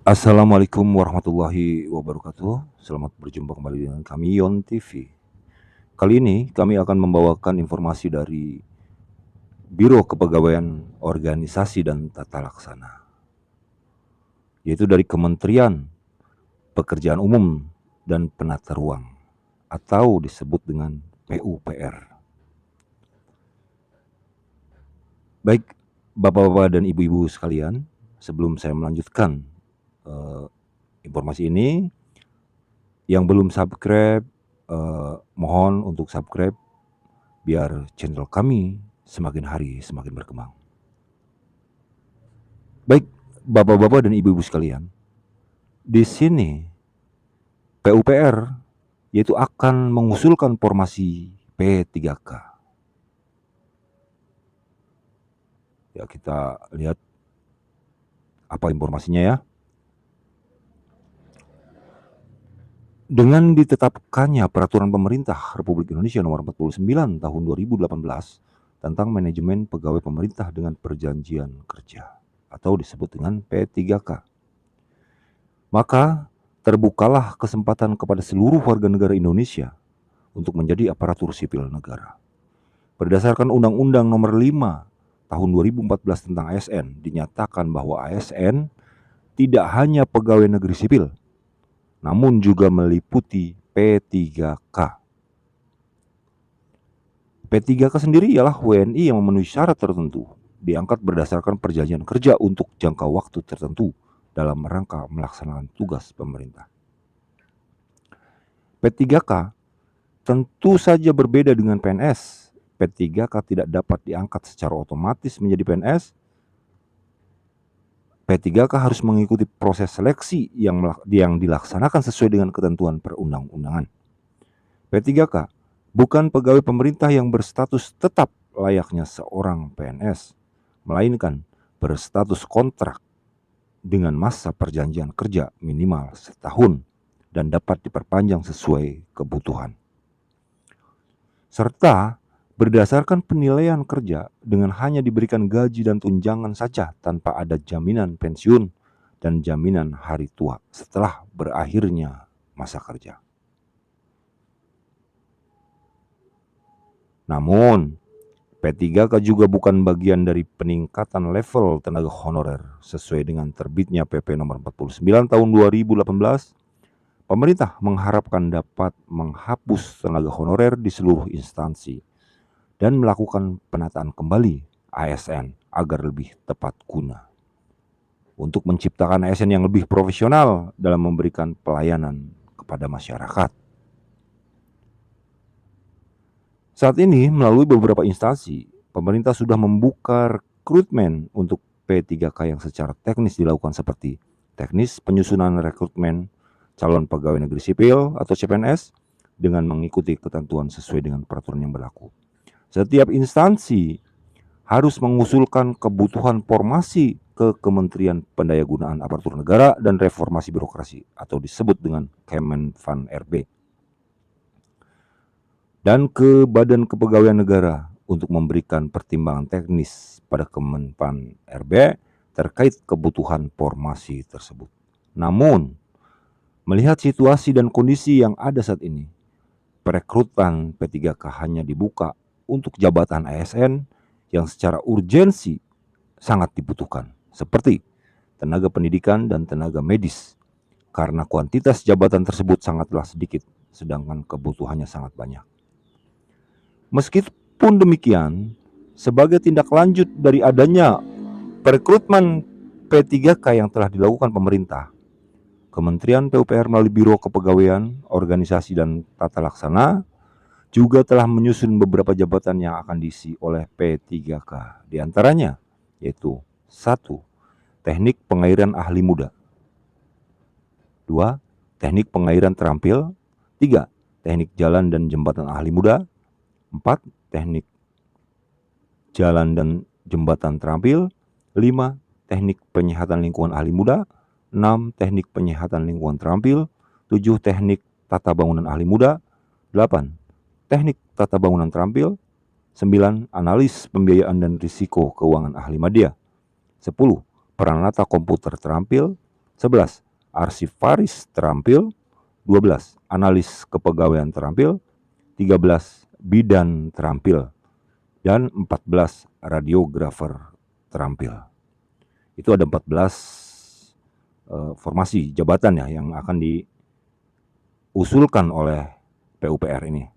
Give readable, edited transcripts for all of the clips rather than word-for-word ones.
Assalamualaikum warahmatullahi wabarakatuh. Selamat berjumpa kembali dengan kami Yon TV. Kali ini kami akan membawakan informasi dari Biro Kepegawaian Organisasi dan Tata Laksana, yaitu dari Kementerian Pekerjaan Umum dan Penata Ruang atau disebut dengan PUPR. Baik, Bapak-bapak dan Ibu-ibu sekalian, sebelum saya melanjutkan informasi ini, yang belum subscribe, mohon untuk subscribe biar channel kami semakin hari semakin berkembang. Baik, Bapak-bapak dan Ibu-ibu sekalian, di sini PUPR yaitu akan mengusulkan formasi P3K. Ya, kita lihat apa informasinya ya. Dengan ditetapkannya Peraturan Pemerintah Republik Indonesia Nomor 49 Tahun 2018 tentang manajemen pegawai pemerintah dengan perjanjian kerja atau disebut dengan P3K, maka terbukalah kesempatan kepada seluruh warga negara Indonesia untuk menjadi aparatur sipil negara. Berdasarkan Undang-Undang Nomor 5 Tahun 2014 tentang ASN, dinyatakan bahwa ASN tidak hanya pegawai negeri sipil, namun juga meliputi P3K. P3K sendiri ialah WNI yang memenuhi syarat tertentu, diangkat berdasarkan perjanjian kerja untuk jangka waktu tertentu dalam rangka melaksanakan tugas pemerintah. P3K tentu saja berbeda dengan PNS. P3K tidak dapat diangkat secara otomatis menjadi PNS. P3K harus mengikuti proses seleksi yang dilaksanakan sesuai dengan ketentuan perundang-undangan. P3K bukan pegawai pemerintah yang berstatus tetap layaknya seorang PNS, melainkan berstatus kontrak dengan masa perjanjian kerja minimal setahun dan dapat diperpanjang sesuai kebutuhan. Serta berdasarkan penilaian kerja dengan hanya diberikan gaji dan tunjangan saja tanpa ada jaminan pensiun dan jaminan hari tua setelah berakhirnya masa kerja. Namun, P3K juga bukan bagian dari peningkatan level tenaga honorer sesuai dengan terbitnya PP nomor 49 tahun 2018. Pemerintah mengharapkan dapat menghapus tenaga honorer di seluruh instansi dan melakukan penataan kembali ASN agar lebih tepat guna untuk menciptakan ASN yang lebih profesional dalam memberikan pelayanan kepada masyarakat. Saat ini melalui beberapa instansi, pemerintah sudah membuka rekrutmen untuk P3K yang secara teknis dilakukan seperti teknis penyusunan rekrutmen calon pegawai negeri sipil atau CPNS dengan mengikuti ketentuan sesuai dengan peraturan yang berlaku. Setiap instansi harus mengusulkan kebutuhan formasi ke Kementerian Pendayagunaan Aparatur Negara dan Reformasi Birokrasi atau disebut dengan Kemenpan RB dan ke Badan Kepegawaian Negara untuk memberikan pertimbangan teknis pada Kemenpan RB terkait kebutuhan formasi tersebut. Namun, melihat situasi dan kondisi yang ada saat ini, perekrutan P3K hanya dibuka untuk jabatan ASN yang secara urgensi sangat dibutuhkan, seperti tenaga pendidikan dan tenaga medis, karena kuantitas jabatan tersebut sangatlah sedikit, sedangkan kebutuhannya sangat banyak. Meskipun demikian, sebagai tindak lanjut dari adanya perekrutmen P3K yang telah dilakukan pemerintah, Kementerian PUPR melalui Biro Kepegawaian Organisasi dan Tata Laksana juga telah menyusun beberapa jabatan yang akan diisi oleh P3K. Di antaranya yaitu 1. Teknik pengairan ahli muda. 2. Teknik pengairan terampil. 3. Teknik jalan dan jembatan ahli muda. 4. Teknik jalan dan jembatan terampil. 5. Teknik penyihatan lingkungan ahli muda. 6. Teknik penyihatan lingkungan terampil. 7. Teknik tata bangunan ahli muda. 8. Teknik tata bangunan terampil. 9. Analis pembiayaan dan risiko keuangan ahli media. 10. Peranata komputer terampil. 11. Arsivaris terampil. 12. Analis kepegawaian terampil. 13. Bidan terampil. Dan 14. Radiografer terampil. Itu ada 14 formasi jabatan ya yang akan diusulkan oleh PUPR ini.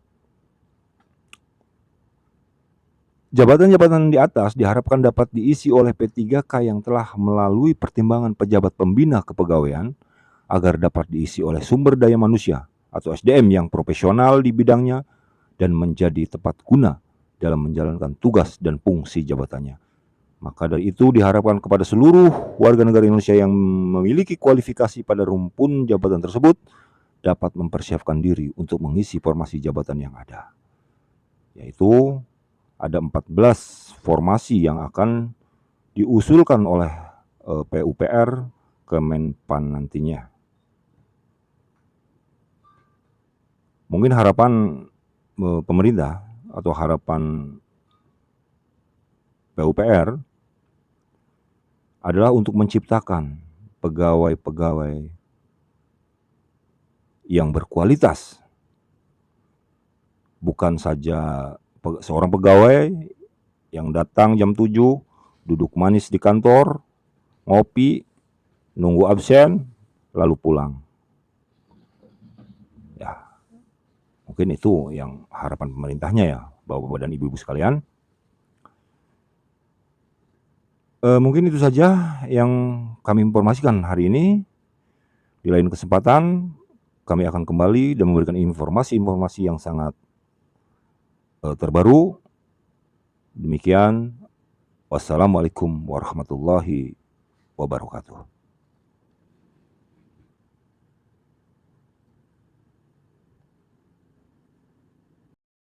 Jabatan-jabatan di atas diharapkan dapat diisi oleh P3K yang telah melalui pertimbangan pejabat pembina kepegawaian agar dapat diisi oleh sumber daya manusia atau SDM yang profesional di bidangnya dan menjadi tepat guna dalam menjalankan tugas dan fungsi jabatannya. Maka dari itu diharapkan kepada seluruh warga negara Indonesia yang memiliki kualifikasi pada rumpun jabatan tersebut dapat mempersiapkan diri untuk mengisi formasi jabatan yang ada. Yaitu ada 14 formasi yang akan diusulkan oleh PUPR ke Menpan nantinya. Mungkin harapan pemerintah atau harapan PUPR adalah untuk menciptakan pegawai-pegawai yang berkualitas. Bukan saja seorang pegawai yang datang jam 7, duduk manis di kantor, ngopi, nunggu absen, lalu pulang. Ya, mungkin itu yang harapan pemerintahnya ya, Bapak-bapak dan Ibu-ibu sekalian. Mungkin itu saja yang kami informasikan hari ini. Di lain kesempatan kami akan kembali dan memberikan informasi-informasi yang sangat terbaru. Demikian, wassalamualaikum warahmatullahi wabarakatuh.